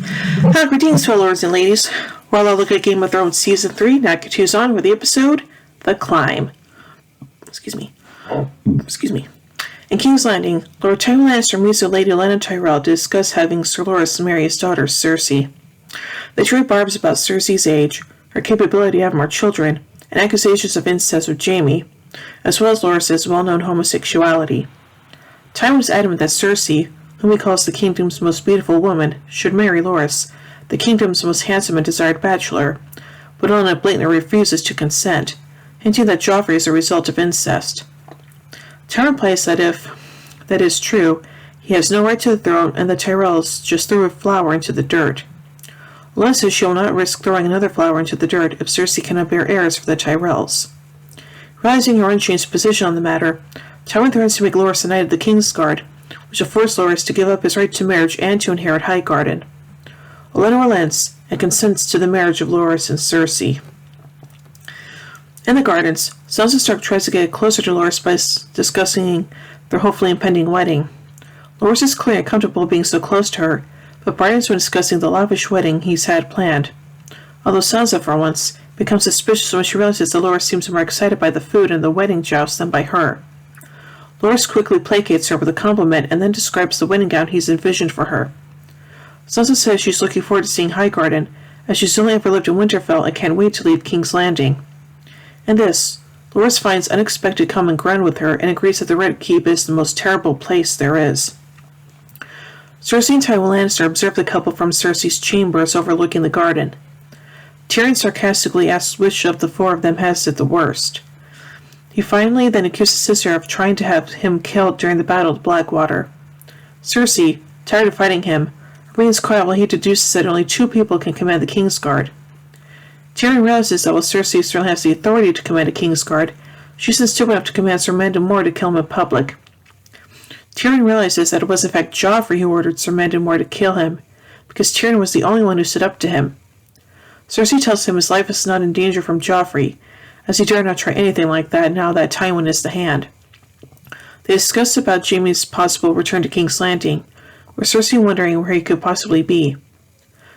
Greetings, fellow lords and ladies. While I look at Game of Thrones Season 3, now continues on with the episode, The Climb. Excuse me. In King's Landing, Lord Tywin Lannister meets with Lady Lena Tyrell to discuss having Sir Loras marry his daughter, Cersei. They trade barbs about Cersei's age, her capability to have more children, and accusations of incest with Jaime, as well as Loras' well-known homosexuality. Tywin is adamant that Cersei, whom he calls the kingdom's most beautiful woman, should marry Loras, the kingdom's most handsome and desired bachelor, but Lena blatantly refuses to consent, hinting that Joffrey is a result of incest. Tywin replies that if that is true, he has no right to the throne and the Tyrells just threw a flower into the dirt. Lena says she will not risk throwing another flower into the dirt if Cersei cannot bear heirs for the Tyrells. Realizing her unchanged position on the matter, Tywin threatens to make Loras a knight of the Kingsguard, which will force Loras to give up his right to marriage and to inherit Highgarden. Olenna relents and consents to the marriage of Loras and Cersei. In the gardens, Sansa Stark tries to get closer to Loras by discussing their hopefully impending wedding. Loras is clearly uncomfortable being so close to her, but brightens when discussing the lavish wedding he's had planned. Although Sansa, for once, becomes suspicious when she realizes that Loras seems more excited by the food and the wedding joust than by her. Loras quickly placates her with a compliment and then describes the wedding gown he's envisioned for her. Sansa says she's looking forward to seeing Highgarden, as she's only ever lived in Winterfell and can't wait to leave King's Landing. In this, Loras finds unexpected common ground with her and agrees that the Red Keep is the most terrible place there is. Cersei and Tywin Lannister observe the couple from Cersei's chambers overlooking the garden. Tyrion sarcastically asks which of the four of them has it the worst. He finally then accuses his sister of trying to have him killed during the Battle of Blackwater. Cersei, tired of fighting him, remains quiet while he deduces that only 2 people can command the Kingsguard. Tyrion realizes that while Cersei certainly has the authority to command a Kingsguard, she isn't stupid enough to command Sir Mandon Moore to kill him in public. Tyrion realizes that it was in fact Joffrey who ordered Sir Mandon Moore to kill him, because Tyrion was the only one who stood up to him. Cersei tells him his life is not in danger from Joffrey, as he dare not try anything like that now that Tywin is the hand. They discuss about Jaime's possible return to King's Landing, with Cersei wondering where he could possibly be.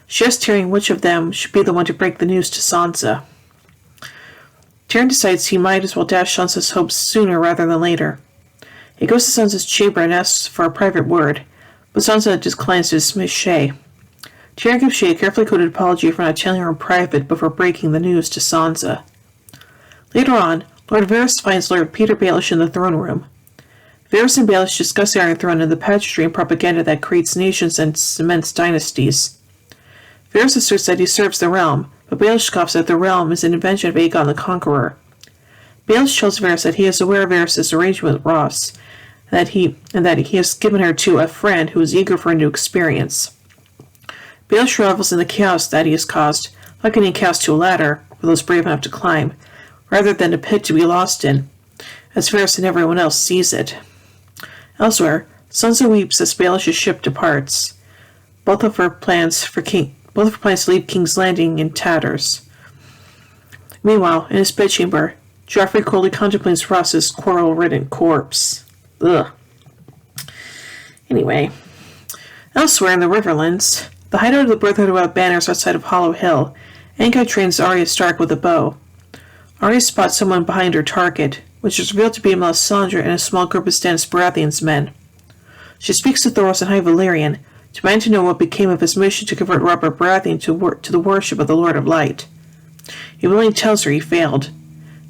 She asks Tyrion which of them should be the one to break the news to Sansa. Tyrion decides he might as well dash Sansa's hopes sooner rather than later. He goes to Sansa's chamber and asks for a private word, but Sansa declines to dismiss Shae. Tyrion gives Shae a carefully coded apology for not telling her in private before breaking the news to Sansa. Later on, Lord Varys finds Lord Peter Baelish in the throne room. Varys and Baelish discuss the Iron Throne and the pageantry and propaganda that creates nations and cements dynasties. Varys asserts that he serves the realm, but Baelish scoffs that the realm is an invention of Aegon the Conqueror. Baelish tells Varys that he is aware of Varys' arrangement with Ross, and that he has given her to a friend who is eager for a new experience. Baelish revels in the chaos that he has caused, likening chaos to a ladder for those brave enough to climb, rather than a pit to be lost in, as Varys and everyone else sees it. Elsewhere, Sansa weeps as Baelish's ship departs. Both of her plans to leave King's Landing in tatters. Meanwhile, in his bedchamber, Joffrey coldly contemplates Ross's quarrel-ridden corpse. Ugh. Anyway, elsewhere in the Riverlands, the hideout of the Brotherhood without banners outside of Hollow Hill, Aegon trains Arya Stark with a bow. Arya spots someone behind her target, which is revealed to be Melisandre and a small group of Stannis Baratheon's men. She speaks to Thoros and High Valyrian, demanding to know what became of his mission to convert Robert Baratheon to the worship of the Lord of Light. He willingly tells her he failed.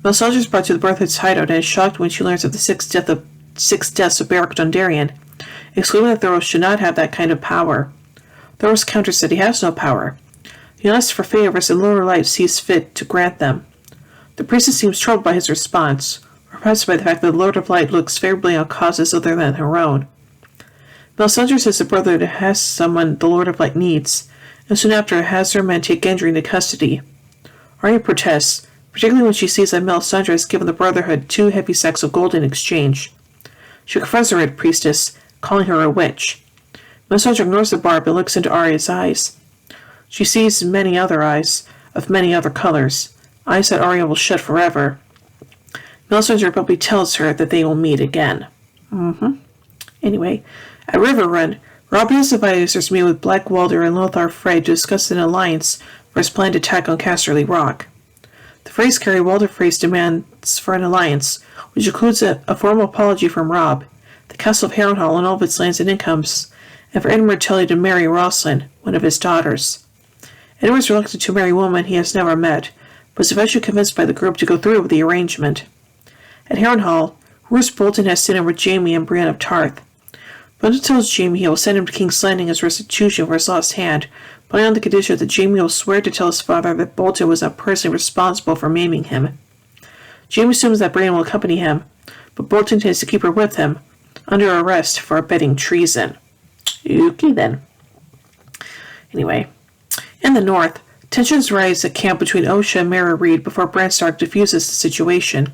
Melisandre is brought to the Brotherhood's hideout and is shocked when she learns of the six deaths of Beric Dondarrion, exclaiming that Thoros should not have that kind of power. Thoros counters that he has no power. He asks for favors and the Lord of Light sees fit to grant them. The priestess seems troubled by his response, or perhaps by the fact that the Lord of Light looks favorably on causes other than her own. Melisandre says the Brotherhood has someone the Lord of Light needs, and soon after has her men take Gendry into custody. Arya protests, particularly when she sees that Melisandre has given the Brotherhood 2 heavy sacks of gold in exchange. She confronts the Red Priestess, calling her a witch. Melisandre ignores the barb and looks into Arya's eyes. She sees many other eyes, of many other colors, eyes that Arya will shut forever. Melisandre abruptly tells her that they will meet again. Anyway, at River Run, Rob and his advisors meet with Black Walder and Lothar Frey to discuss an alliance for his planned attack on Casterly Rock. The Freys carry Walder Frey's demands for an alliance, which includes a formal apology from Rob, the Castle of Harrenhal and all of its lands and incomes, and for Edmund Tully to marry Rosalind, one of his daughters. Edward is reluctant to marry a woman he has never met, but is eventually convinced by the group to go through with the arrangement. At Harrenhal, Roose Bolton has dinner with Jaime and Brienne of Tarth. Bolton tells Jaime he will send him to King's Landing as restitution for his lost hand, but on the condition that Jaime will swear to tell his father that Bolton was not personally responsible for maiming him. Jaime assumes that Brienne will accompany him, but Bolton intends to keep her with him, under arrest for abetting treason. Okay then. Anyway, in the north, tensions rise at camp between Osha and Mara Reed before Bran Stark diffuses the situation.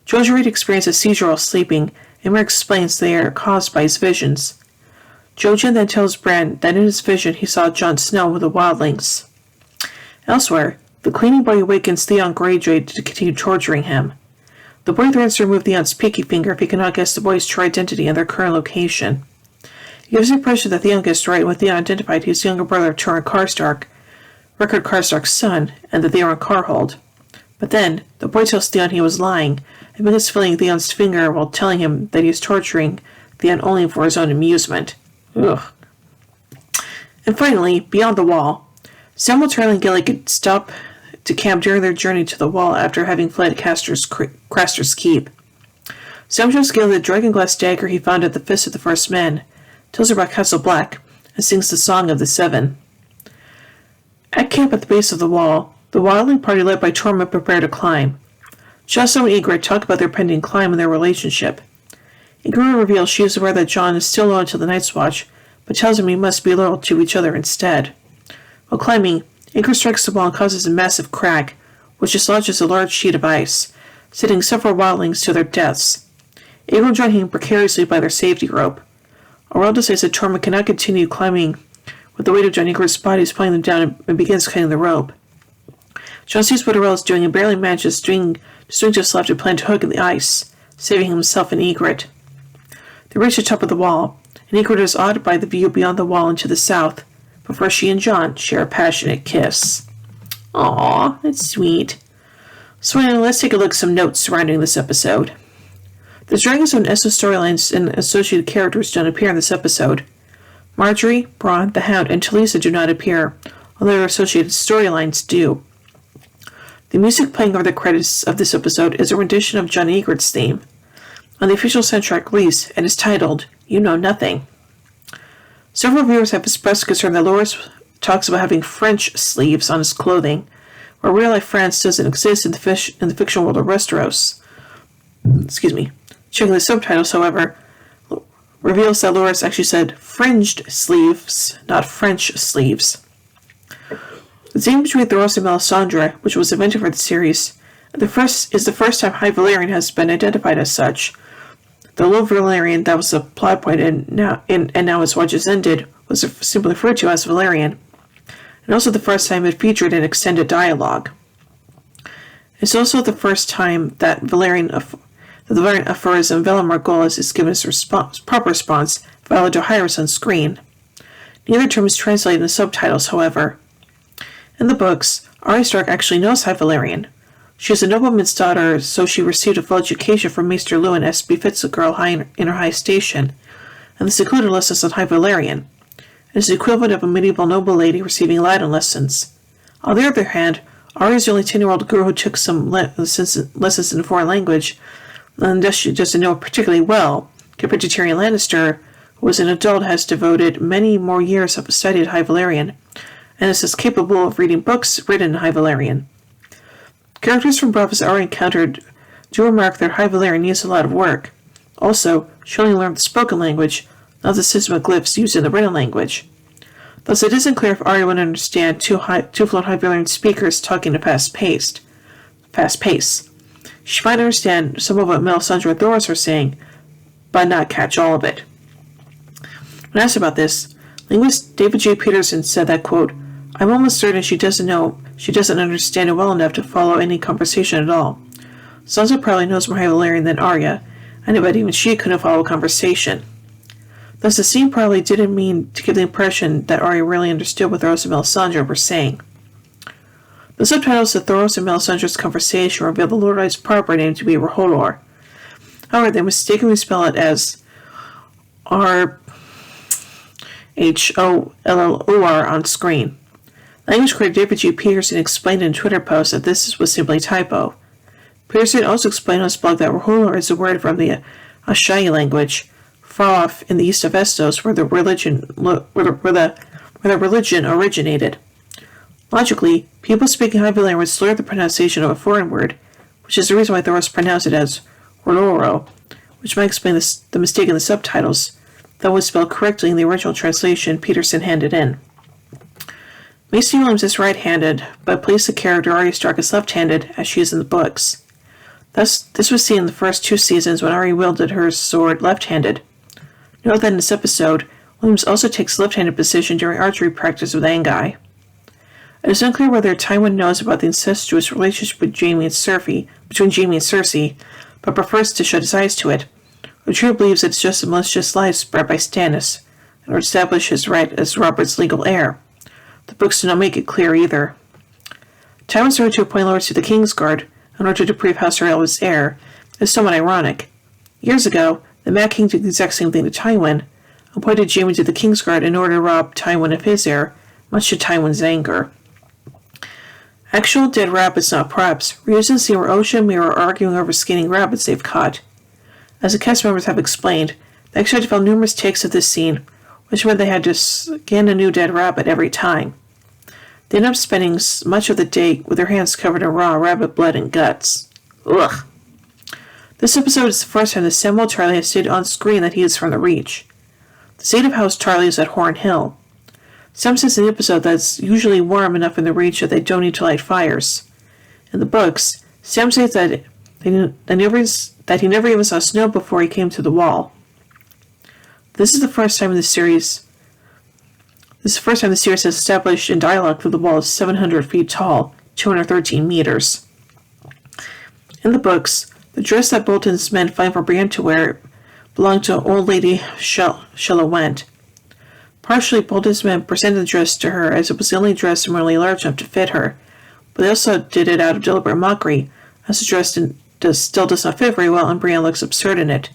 George Reed experiences a seizure while sleeping, and Mara explains they are caused by his visions. Jojen then tells Bran that in his vision he saw Jon Snow with the wildlings. Elsewhere, the cleaning boy awakens Theon Greyjoy to continue torturing him. The boy threatens to remove Theon's pinky finger if he cannot guess the boy's true identity and their current location. He gives the impression that Theon guessed right when Theon identified his younger brother Torrhen Karstark, Rickard Karstark's son, and that they were in Carhold. But then, the boy tells Theon he was lying, and begins feeling Theon's finger while telling him that he is torturing Theon only for his own amusement. Ugh. And finally, beyond the wall, Sam and Gilly get stop to camp during their journey to the wall after having fled Craster's Keep. Sam shows Gilly the dragonglass dagger he found at the Fist of the First Men, tells her about Castle Black, and sings the Song of the Seven. At camp at the base of the wall, the wildling party led by Tormund prepare to climb. Jon and Ygritte talk about their pending climb and their relationship. Ygritte reveals she is aware that Jon is still loyal to the Night's Watch, but tells him he must be loyal to each other instead. While climbing, Ygritte strikes the wall and causes a massive crack, which dislodges a large sheet of ice, sending several wildlings to their deaths. Ygritte join him precariously by their safety rope. Aurel decides that Tormund cannot continue climbing with the weight of Jon Ygritte's body pulling them down and begins cutting the rope. Jon sees what Aurel is doing and barely manages to swing to his left and plant a hook in the ice, saving himself and Ygritte. They reach the top of the wall, and Ygritte is awed by the view beyond the wall and to the south, before she and Jon share a passionate kiss. Aww, that's sweet. So now let's take a look at some notes surrounding this episode. The Dragonstone Essos storylines and associated characters don't appear in this episode. Marjorie, Bronn, the Hound, and Talisa do not appear, although their associated storylines do. The music playing over the credits of this episode is a rendition of Jon Ygritte's theme. On the official soundtrack release, it is titled, You Know Nothing. Several viewers have expressed concern that Loras talks about having French sleeves on his clothing, where real-life France doesn't exist in the fictional world of Westeros. Checking the subtitles, however, reveals that Loras actually said fringed sleeves, not French sleeves. The scene between Thoros and Melisandre, which was invented for the series, is the first time High Valyrian has been identified as such. The Low Valyrian that was a plot point and now its watch has ended was simply referred to as Valyrian, and also the first time it featured an extended dialogue. It's also the first time that the Valyrian aphorism Vela Margolis is given its proper response, Vala Dohaeris, on screen. Neither term is translated in the subtitles, however. In the books, Arya Stark actually knows High Valyrian. She is a nobleman's daughter, so she received a full education from Maester Luwin as befits a girl in her high station, and the secluded lessons on High Valyrian. It is the equivalent of a medieval noble lady receiving Latin lessons. On the other hand, Arya is the only 10-year-old girl who took some lessons in a foreign language, and thus she doesn't know it particularly well, compared to Tyrion Lannister, who as an adult has devoted many more years of study at High Valyrian, and is as capable of reading books written in High Valyrian. Characters from Braavos Arya encountered do remark that High Valyrian needs a lot of work. Also, she only learned the spoken language, not the system of glyphs used in the written language. Thus, it isn't clear if Arya would understand two fluent High Valyrian speakers talking at a fast pace. She might understand some of what Melisandre and Thoros are saying, but not catch all of it. When asked about this, linguist David J. Peterson said that, quote, I'm almost certain she doesn't understand it well enough to follow any conversation at all. Sansa probably knows more High Valyrian than Arya, and I bet even she couldn't follow a conversation. Thus, the scene probably didn't mean to give the impression that Arya really understood what Thoros and Melisandre were saying. The subtitles of Thoros and Melisandre's conversation reveal the Lordite's proper name to be R'hllor. However, they mistakenly spell it as R'Hollor on screen. Language critic David G. Peterson explained in a Twitter post that this was simply a typo. Peterson also explained on his blog that R'hllor is a word from the Ashayi language, far off in the east of Estos, where the religion originated. Logically, people speaking Highvale would slur the pronunciation of a foreign word, which is the reason why Thoros pronounced it as R'hllor, which might explain the mistake in the subtitles, though it was spelled correctly in the original translation Peterson handed in. Macy Williams is right-handed, but plays the character Arya Stark as left-handed, as she is in the books. Thus, this was seen in the first 2 seasons when Arya wielded her sword left-handed. Note that in this episode, Williams also takes left-handed position during archery practice with Anguy. It is unclear whether Tywin knows about the incestuous relationship between Jaime and Cersei, but prefers to shut his eyes to it, or truly believes it's just a malicious lie spread by Stannis, in order to establish his right as Robert's legal heir. The books do not make it clear either. Tywin started to appoint lords to the Kingsguard in order to prove House Royal was heir is somewhat ironic. Years ago, the Mad King did the exact same thing to Tywin, appointed Jaime to the Kingsguard in order to rob Tywin of his heir, much to Tywin's anger. Actual dead rabbits, not props, were used in the scene where Osha and Mira are arguing over skinning rabbits they've caught. As the cast members have explained, they actually had to film numerous takes of this scene, which meant they had to skin a new dead rabbit every time. They ended up spending much of the day with their hands covered in raw rabbit blood and guts. Ugh. This episode is the first time that Samuel Tarly has stated on screen that he is from the Reach. The seat of House Tarly is at Horn Hill. Sam says in the episode that it's usually warm enough in the Reach that they don't need to light fires. In the books, Sam says that he never even saw snow before he came to the Wall. This is the first time the series has established in dialogue that the Wall is 700 feet tall, 213 meters. In the books, the dress that Bolton's men find for Brienne to wear belonged to old lady Shalowent. Partially, Bolton's men presented the dress to her as it was the only dress similarly large enough to fit her, but they also did it out of deliberate mockery, as the dress still does not fit very well and Brienne looks absurd in it.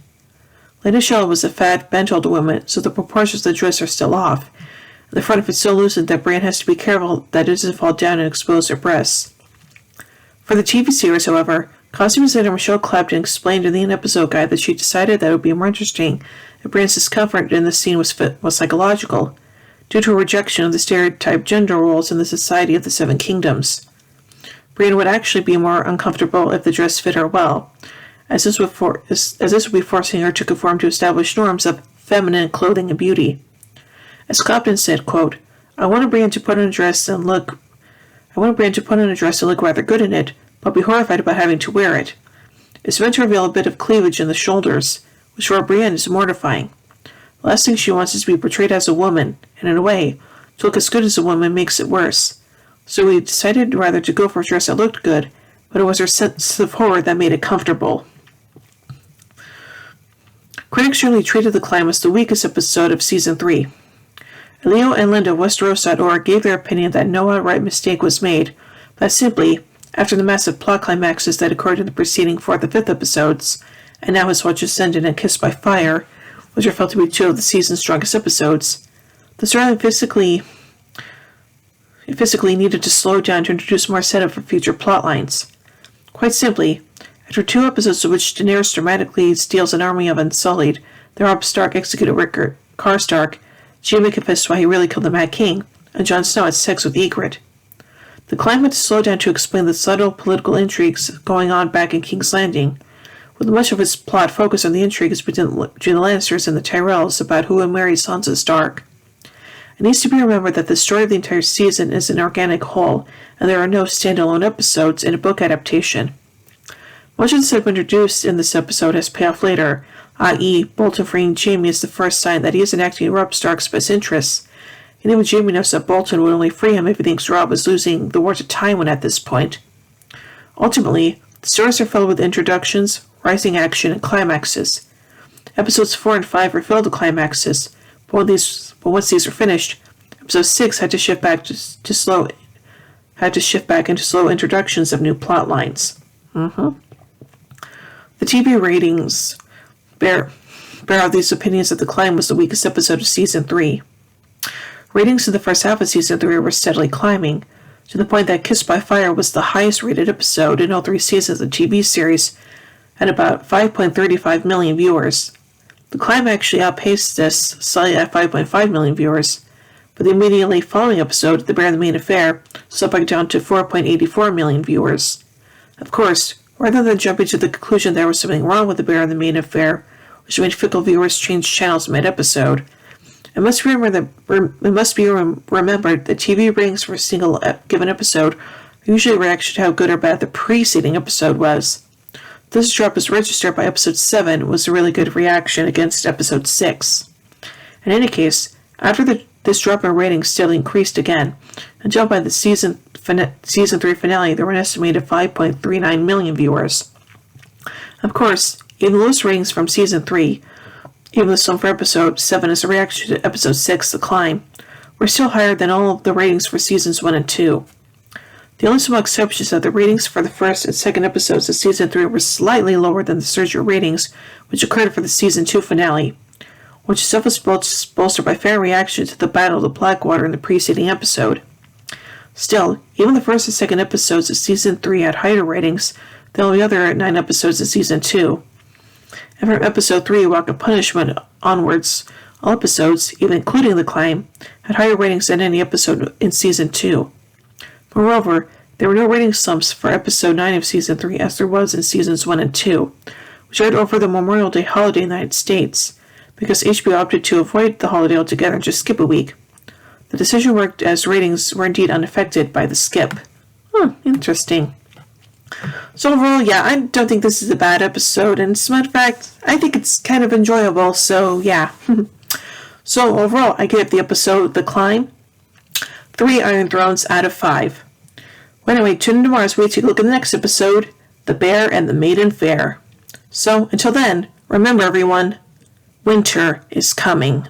Lady Shallow was a fat, bent old woman, so the proportions of the dress are still off, and the front of it so loosened that Brienne has to be careful that it doesn't fall down and expose her breasts. For the TV series, however, costume designer Michelle Clapton explained in the episode guide that she decided that it would be more interesting if Brienne's discomfort in the scene was psychological, due to a rejection of the stereotyped gender roles in the Society of the Seven Kingdoms. Brienne would actually be more uncomfortable if the dress fit her well, as this would be forcing her to conform to established norms of feminine clothing and beauty. As Clapton said, quote, I want Brienne to put on a dress and look rather good in it, but be horrified about having to wear it. It's meant to reveal a bit of cleavage in the shoulders, which for Brienne is mortifying. The last thing she wants is to be portrayed as a woman, and in a way, to look as good as a woman makes it worse. So we decided rather to go for a dress that looked good, but it was her sense of horror that made it comfortable. Critics generally treated the climb as the weakest episode of Season 3. Leo and Linda of Westeros.org gave their opinion that no outright mistake was made, but simply, after the massive plot climaxes that occurred in the preceding 4th and 5th episodes, and now His Watch Ascended and Kissed by Fire, which are felt to be 2 of the season's strongest episodes, the storyline physically needed to slow down to introduce more setup for future plot lines. Quite simply, after 2 episodes in which Daenerys dramatically steals an army of Unsullied, then Robb Stark executed Rickard Karstark, Jaime confessed why he really killed the Mad King, and Jon Snow had sex with Ygritte. The climb had to slow down to explain the subtle political intrigues going on back in King's Landing, with much of its plot focused on the intrigues between the Lannisters and the Tyrells about who would marry Sansa Stark. It needs to be remembered that the story of the entire season is an organic whole, and there are no standalone episodes in a book adaptation. Much of the setup introduced in this episode has payoff later, i.e., Bolton freeing Jaime is the first sign that he isn't acting in Robb Stark's best interests, and even Jaime knows that Bolton would only free him if he thinks Robb is losing the war to Tywin at this point. Ultimately, the stories are filled with introductions, rising action, and climaxes. Episodes 4 and 5 reveal the climaxes, But once these were finished, episode 6 had to shift back into slow introductions of new plot lines. The TV ratings bear out these opinions that The Climb was the weakest episode of season 3. Ratings in the first half of season 3 were steadily climbing, to the point that Kissed by Fire was the highest rated episode in all 3 seasons of the TV series at about 5.35 million viewers. The Climb actually outpaced this slightly at 5.5 million viewers, but the immediately following episode, The Bear and the Main Affair, slipped back down to 4.84 million viewers. Of course, rather than jumping to the conclusion there was something wrong with The Bear and the Main Affair, which made fickle viewers change channels mid-episode, it must be remembered that TV ratings for a single given episode are usually a reaction to how good or bad the preceding episode was. This drop is registered by episode 7 was a really good reaction against episode 6. In any case, after this drop in ratings still increased again, until by the season 3 finale there were an estimated 5.39 million viewers. Of course, even the lowest ratings from season 3, even the sum for episode 7 as a reaction to episode 6, The Climb, were still higher than all of the ratings for seasons 1 and 2. The only small exception is that the ratings for the first and second episodes of season 3 were slightly lower than the surge of ratings which occurred for the season 2 finale, which itself was bolstered by fan reaction to the Battle of the Blackwater in the preceding episode. Still, even the first and second episodes of season 3 had higher ratings than all the other 9 episodes of season 2. And from episode 3, Walk of Punishment onwards, all episodes, even including The Climb, had higher ratings than any episode in season 2. Moreover, there were no rating slumps for episode 9 of season 3 as there was in seasons 1 and 2, which aired over the Memorial Day holiday in the United States, because HBO opted to avoid the holiday altogether and just skip a week. The decision worked as ratings were indeed unaffected by the skip. Interesting. So overall, yeah, I don't think this is a bad episode, and as a matter of fact, I think it's kind of enjoyable, so yeah. So overall, I give the episode The Climb 3 Iron Thrones out of 5. Well, anyway, tune in tomorrow as we take a look at the next episode, The Bear and the Maiden Fair. So, until then, remember everyone, winter is coming.